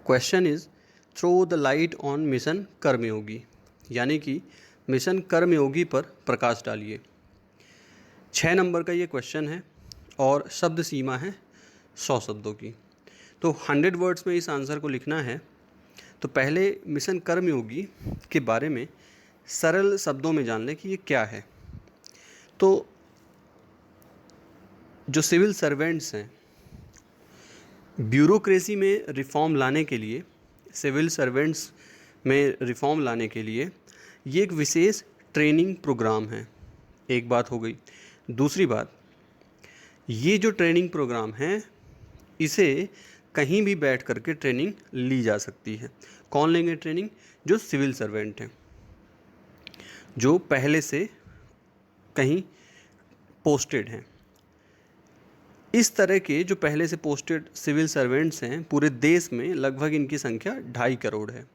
Question is throw the light on mission Karmayogi, यानी कि mission कर्मयोगी पर प्रकाश डालिए। 6 नंबर का ये क्वेश्चन है और शब्द सीमा है 100 शब्दों की। तो 100 वर्ड्स में इस आंसर को लिखना है। तो पहले मिशन कर्मयोगी के बारे में सरल शब्दों में जान लें कि ये क्या है। तो जो सिविल सर्वेंट्स हैं, ब्यूरोक्रेसी में रिफॉर्म लाने के लिए, सिविल सर्वेंट्स में रिफॉर्म लाने के लिए ये एक विशेष ट्रेनिंग प्रोग्राम है। एक बात हो गई। दूसरी बात, ये जो ट्रेनिंग प्रोग्राम है इसे कहीं भी बैठ करके ट्रेनिंग ली जा सकती है। कौन लेंगे ट्रेनिंग? जो सिविल सर्वेंट हैं, जो पहले से कहीं पोस्टेड हैं। इस तरह के जो पहले से पोस्टेड सिविल सर्वेंट्स हैं पूरे देश में लगभग इनकी संख्या 2.5 करोड़ है।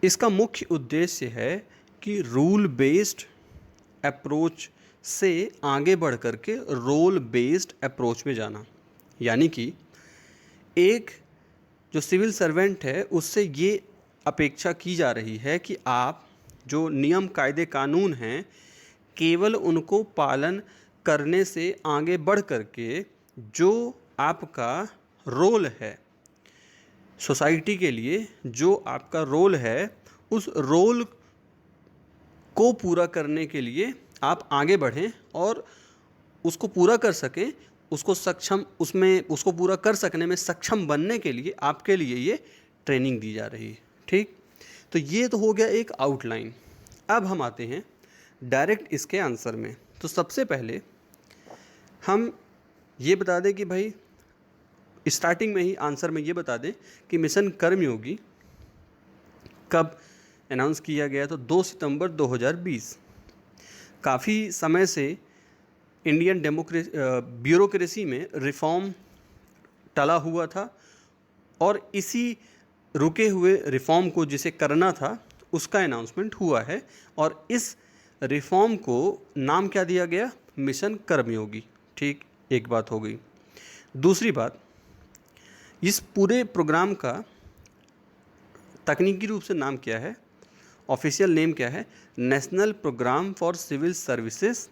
इसका मुख्य उद्देश्य है कि रूल बेस्ड अप्रोच से आगे बढ़ कर के रोल बेस्ड अप्रोच में जाना, यानी कि एक जो सिविल सर्वेंट है उससे ये अपेक्षा की जा रही है कि आप जो नियम कायदे कानून हैं केवल उनको पालन करने से आगे बढ़ करके जो आपका रोल है सोसाइटी के लिए, जो आपका रोल है उस रोल को पूरा करने के लिए आप आगे बढ़ें और उसको पूरा कर सकें, उसको पूरा कर सकने में सक्षम बनने के लिए आपके लिए ये ट्रेनिंग दी जा रही है। ठीक, तो ये तो हो गया एक आउटलाइन। अब हम आते हैं डायरेक्ट इसके आंसर में। तो सबसे पहले हम ये बता दें कि भाई स्टार्टिंग में ही आंसर में ये बता दें कि मिशन कर्मयोगी कब अनाउंस किया गया। तो 2 सितंबर 2020। काफ़ी समय से इंडियन ब्यूरोक्रेसी में रिफॉर्म टला हुआ था और इसी रुके हुए रिफॉर्म को जिसे करना था उसका अनाउंसमेंट हुआ है और इस रिफॉर्म को नाम क्या दिया गया? मिशन कर्मयोगी। ठीक, एक बात हो गई। दूसरी बात, इस पूरे प्रोग्राम का तकनीकी रूप से नाम क्या है, ऑफिशियल नेम क्या है? National program for civil services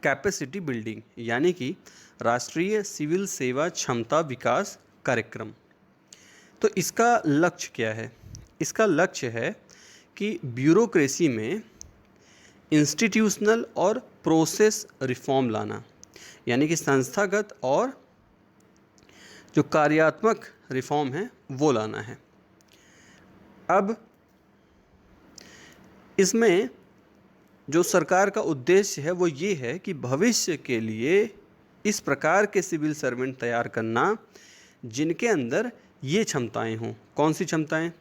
capacity building, यानी कि राष्ट्रीय सिविल सेवा क्षमता विकास कार्यक्रम। तो इसका लक्ष्य क्या है? इसका लक्ष्य है कि ब्यूरोक्रेसी में इंस्टीट्यूशनल और प्रोसेस रिफॉर्म लाना, यानी कि संस्थागत और जो कार्यात्मक रिफॉर्म है वो लाना है। अब इसमें जो सरकार का उद्देश्य है वो ये है कि भविष्य के लिए इस प्रकार के सिविल सर्वेंट तैयार करना जिनके अंदर ये क्षमताएं हों। कौन सी क्षमताएं?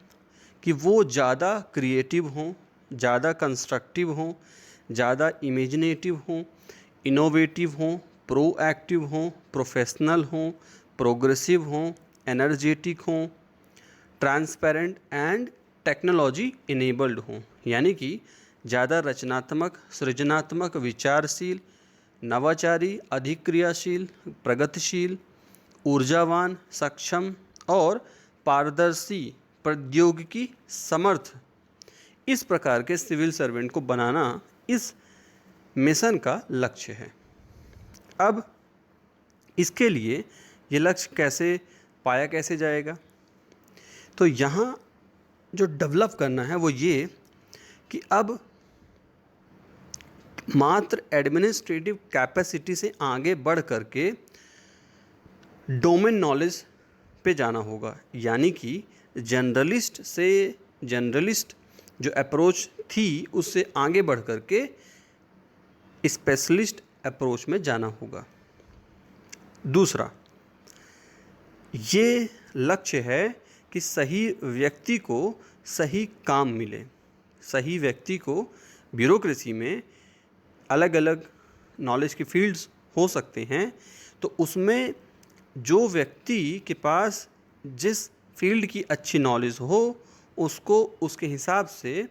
कि वो ज़्यादा क्रिएटिव हों, ज़्यादा कंस्ट्रक्टिव हों, ज़्यादा इमेजिनेटिव हों, इनोवेटिव हों, प्रोएक्टिव हों, प्रोफेशनल हों, प्रोग्रेसिव हों, एनर्जेटिक हों, ट्रांसपेरेंट एंड टेक्नोलॉजी इनेबल्ड हों, यानी कि ज़्यादा रचनात्मक, सृजनात्मक, विचारशील, नवाचारी, अधिक क्रियाशील, प्रगतिशील, ऊर्जावान, सक्षम और पारदर्शी, प्रौद्योगिकी समर्थ, इस प्रकार के सिविल सर्वेंट को बनाना इस मिशन का लक्ष्य है। अब इसके लिए ये लक्ष्य कैसे जाएगा? तो यहाँ जो डेवलप करना है वो ये कि अब मात्र एडमिनिस्ट्रेटिव कैपेसिटी से आगे बढ़ करके डोमेन नॉलेज पे जाना होगा, यानी कि जनरलिस्ट जो अप्रोच थी उससे आगे बढ़ करके स्पेशलिस्ट अप्रोच में जाना होगा। दूसरा, ये लक्ष्य है कि सही व्यक्ति को सही काम मिले। सही व्यक्ति को ब्यूरोक्रेसी में अलग अलग नॉलेज के फील्ड्स हो सकते हैं, तो उसमें जो व्यक्ति के पास जिस फील्ड की अच्छी नॉलेज हो उसको उसके हिसाब से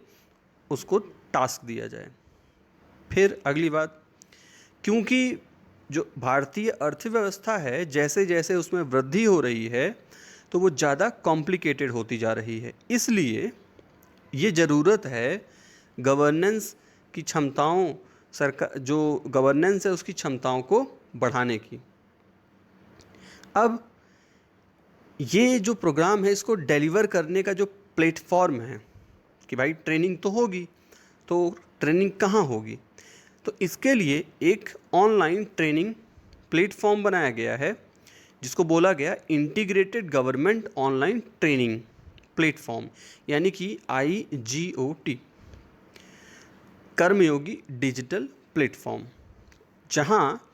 उसको टास्क दिया जाए। फिर अगली बात, क्योंकि जो भारतीय अर्थव्यवस्था है जैसे जैसे उसमें वृद्धि हो रही है तो वो ज़्यादा कॉम्प्लिकेटेड होती जा रही है। इसलिए ये ज़रूरत है गवर्नेंस की क्षमताओं, सरकार जो गवर्नेंस है उसकी क्षमताओं को बढ़ाने की। अब ये जो प्रोग्राम है इसको डिलीवर करने का जो प्लेटफॉर्म है कि भाई ट्रेनिंग तो होगी, तो ट्रेनिंग कहाँ होगी, तो इसके लिए एक ऑनलाइन ट्रेनिंग प्लेटफॉर्म बनाया गया है जिसको बोला गया integrated government online training platform, यानी कि IGOT, कर्मयोगी डिजिटल प्लेटफॉर्म, जहाँ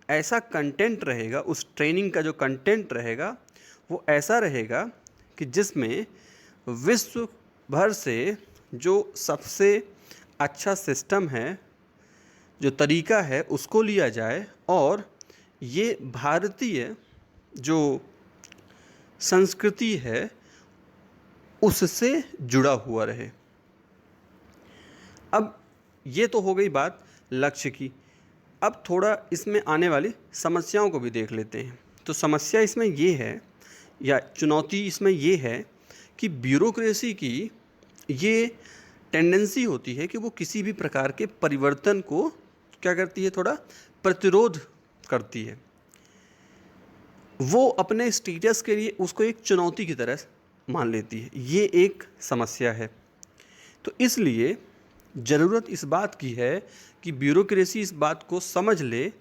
ऐसा कंटेंट रहेगा, उस ट्रेनिंग का जो कंटेंट रहेगा वो ऐसा रहेगा कि जिसमें विश्व भर से जो सबसे अच्छा सिस्टम है, जो तरीका है, उसको लिया जाए और ये भारतीय जो संस्कृति है उससे जुड़ा हुआ रहे। अब ये तो हो गई बात लक्ष्य की। अब थोड़ा इसमें आने वाली समस्याओं को भी देख लेते हैं। तो समस्या इसमें ये है, या चुनौती इसमें ये है कि ब्यूरोक्रेसी की ये टेंडेंसी होती है कि वो किसी भी प्रकार के परिवर्तन को क्या करती है, थोड़ा प्रतिरोध करती है। वो अपने स्टेटस के लिए उसको एक चुनौती की तरह मान लेती है। ये एक समस्या है। तो इसलिए ज़रूरत इस बात की है कि ब्यूरोक्रेसी इस बात को समझ ले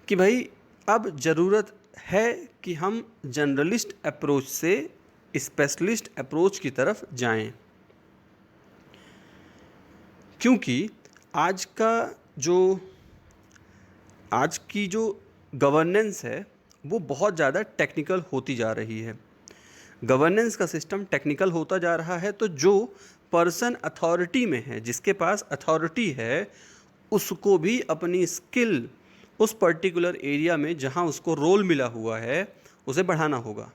कि भाई अब ज़रूरत है कि हम जनरलिस्ट अप्रोच से स्पेशलिस्ट अप्रोच की तरफ जाएं, क्योंकि आज की जो गवर्नेंस है वो बहुत ज़्यादा टेक्निकल होती जा रही है। गवर्नेंस का सिस्टम टेक्निकल होता जा रहा है, तो जो पर्सन अथॉरिटी में है, जिसके पास अथॉरिटी है, उसको भी अपनी स्किल उस पर्टिकुलर एरिया में जहां उसको रोल मिला हुआ है उसे बढ़ाना होगा।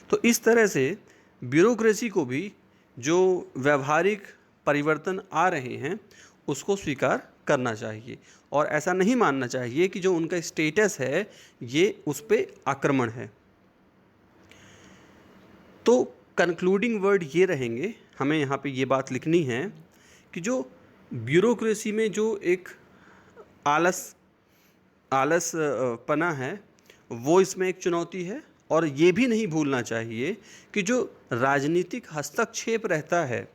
तो इस तरह से ब्यूरोक्रेसी को भी जो व्यवहारिक परिवर्तन आ रहे हैं उसको स्वीकार करना चाहिए और ऐसा नहीं मानना चाहिए कि जो उनका स्टेटस है ये उस पर आक्रमण है। तो कंक्लूडिंग वर्ड ये रहेंगे, हमें यहाँ पे ये बात लिखनी है कि जो ब्यूरोक्रेसी में जो एक आलस पना है वो इसमें एक चुनौती है। और ये भी नहीं भूलना चाहिए कि जो राजनीतिक हस्तक्षेप रहता है,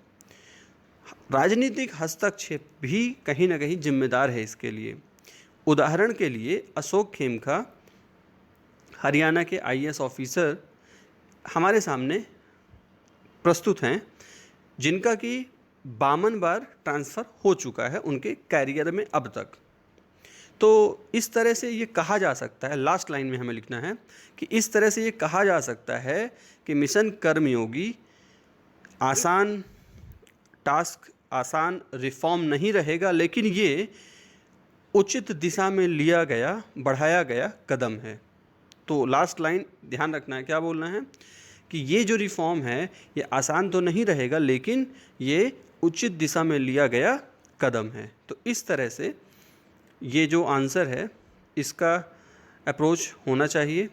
राजनीतिक हस्तक्षेप भी कहीं ना कहीं जिम्मेदार है इसके लिए। उदाहरण के लिए अशोक खेमका, हरियाणा के IAS ऑफिसर हमारे सामने प्रस्तुत हैं, जिनका कि 52 बार ट्रांसफ़र हो चुका है उनके कैरियर में अब तक। तो इस तरह से ये कहा जा सकता है, लास्ट लाइन में हमें लिखना है कि इस तरह से ये कहा जा सकता है कि मिशन कर्मयोगी आसान टास्क, आसान रिफॉर्म नहीं रहेगा, लेकिन ये उचित दिशा में लिया गया, बढ़ाया गया कदम है। तो लास्ट लाइन ध्यान रखना है, क्या बोलना है कि ये जो रिफॉर्म है ये आसान तो नहीं रहेगा, लेकिन ये उचित दिशा में लिया गया कदम है। तो इस तरह से ये जो आंसर है इसका अप्रोच होना चाहिए।